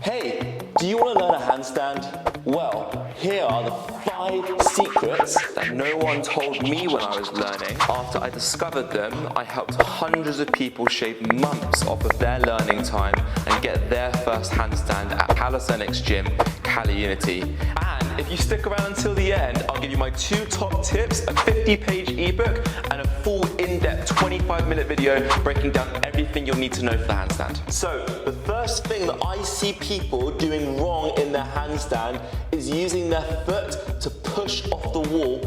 Hey, do you want to learn a handstand? Well, here are the 5 secrets that no one told me when I was learning. After I discovered them, I helped hundreds of people shave months off of their learning time and get their first handstand at CaliUnity's gym, CaliUnity. And if you stick around until the end, I'll give you my 2 top tips, a 50-page ebook, and a full in-depth 25-minute video breaking down everything you'll need to know for the handstand. So, the first thing that I see people doing wrong in their handstand is using their foot to push off the wall.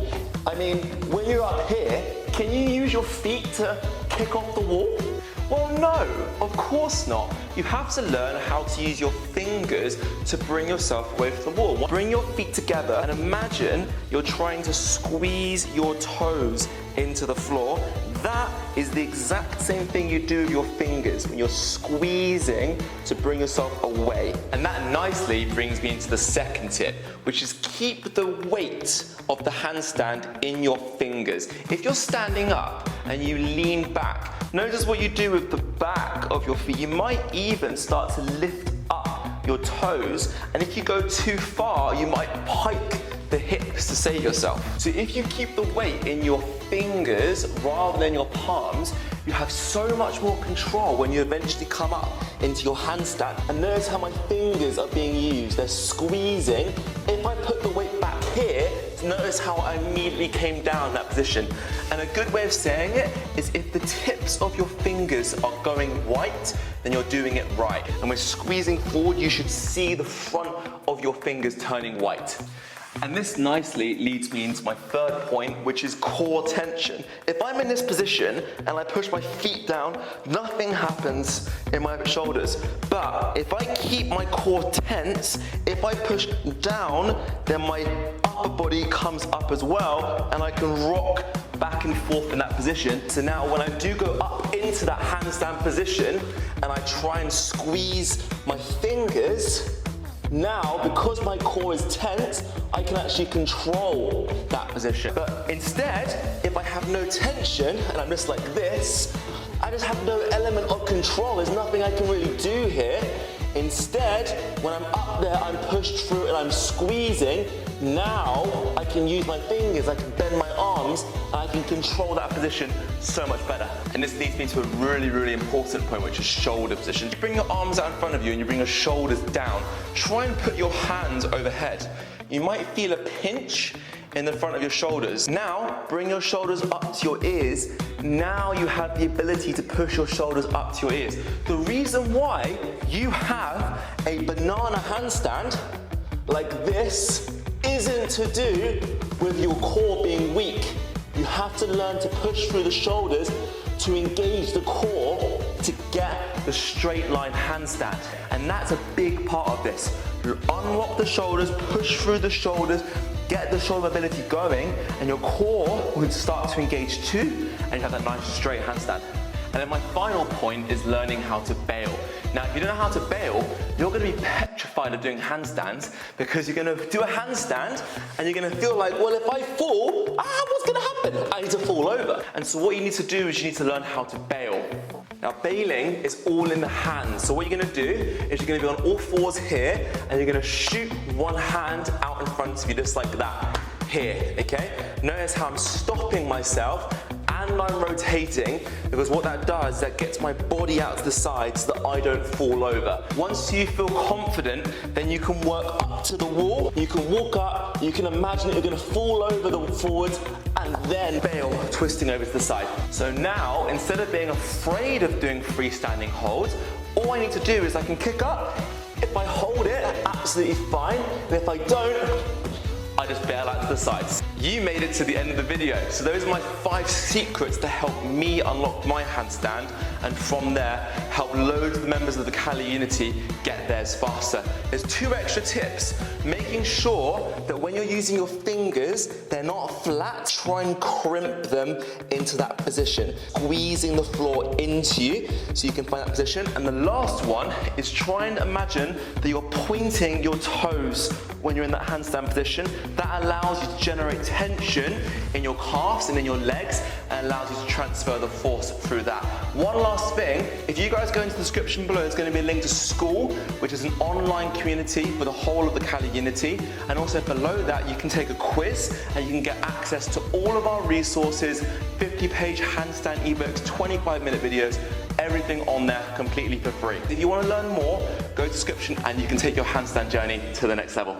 I mean, when you're up here, can you use your feet to kick off the wall? Well, no, of course not. You have to learn how to use your fingers to bring yourself away from the wall. Bring your feet together and imagine you're trying to squeeze your toes into the floor. That is the exact same thing you do with your fingers when you're squeezing to bring yourself away. And that nicely brings me into the second tip, which is keep the weight of the handstand in your fingers. If you're standing up and you lean back, notice what you do with the back of your feet. You might even start to lift up your toes, and if you go too far, you might pike the hips to save yourself. So if you keep the weight in your fingers rather than your palms, you have so much more control when you eventually come up into your handstand. And notice how my fingers are being used. They're squeezing. If I put the weight back here, notice how I immediately came down in that position. And a good way of saying it is if the tips of your fingers are going white, then you're doing it right. And when squeezing forward, you should see the front of your fingers turning white. And this nicely leads me into my third point, which is core tension. If I'm in this position and I push my feet down, nothing happens in my shoulders. But if I keep my core tense, if I push down, then my upper body comes up as well, and I can rock back and forth in that position. So now when I do go up into that handstand position and I try and squeeze my fingers, now, because my core is tense, I can actually control that position. But instead, if I have no tension and I'm just like this, I just have no element of control. There's nothing I can really do here. Instead, when I'm up there, I'm pushed through and I'm squeezing. Now, I can use my fingers, I can bend my arms, and I can control that position so much better. And this leads me to a really, really important point, which is shoulder position. You bring your arms out in front of you and you bring your shoulders down. Try and put your hands overhead. You might feel a pinch in the front of your shoulders. Now, bring your shoulders up to your ears. Now you have the ability to push your shoulders up to your ears. The reason why you have a banana handstand like this isn't to do with your core being weak. You have to learn to push through the shoulders to engage the core to get the straight line handstand. And that's a big part of this. You unlock the shoulders, push through the shoulders, get the shoulder mobility going, and your core will start to engage too, and you have that nice straight handstand. And then my final point is learning how to bail. Now, if you don't know how to bail, you're going to be petrified of doing handstands, because you're going to do a handstand and you're going to feel like, well, if I fall, what's going to happen? I need to fall over. And so what you need to do is you need to learn how to bail. Now, bailing is all in the hands. So what you're going to do is you're going to be on all fours here, and you're going to shoot one hand out in front of you just like that. Here, okay? Notice how I'm stopping myself and I'm rotating, because what that does is that gets my body out to the side so that I don't fall over. Once you feel confident, then you can work up to the wall, you can walk up, you can imagine that you're going to fall over the forwards and then bail, twisting over to the side. So now, instead of being afraid of doing freestanding holds, all I need to do is I can kick up. If I hold it, absolutely fine. And if I don't, I just bail out to the sides. You made it to the end of the video. So those are my 5 secrets to help me unlock my handstand, and from there, help loads of the members of the CaliUnity get theirs faster. There's 2 extra tips. Making sure that when you're using your fingers, they're not flat. Try and crimp them into that position, squeezing the floor into you so you can find that position. And the last one is try and imagine that you're pointing your toes when you're in that handstand position. That allows you to generate tension in your calves and in your legs, and allows you to transfer the force through that. One last thing, if you guys go into the description below, there's going to be a link to School, which is an online community for the whole of the CaliUnity. And also below that, you can take a quiz and you can get access to all of our resources, 50-page handstand ebooks, 25-minute videos, everything on there completely for free. If you want to learn more, go to the description and you can take your handstand journey to the next level.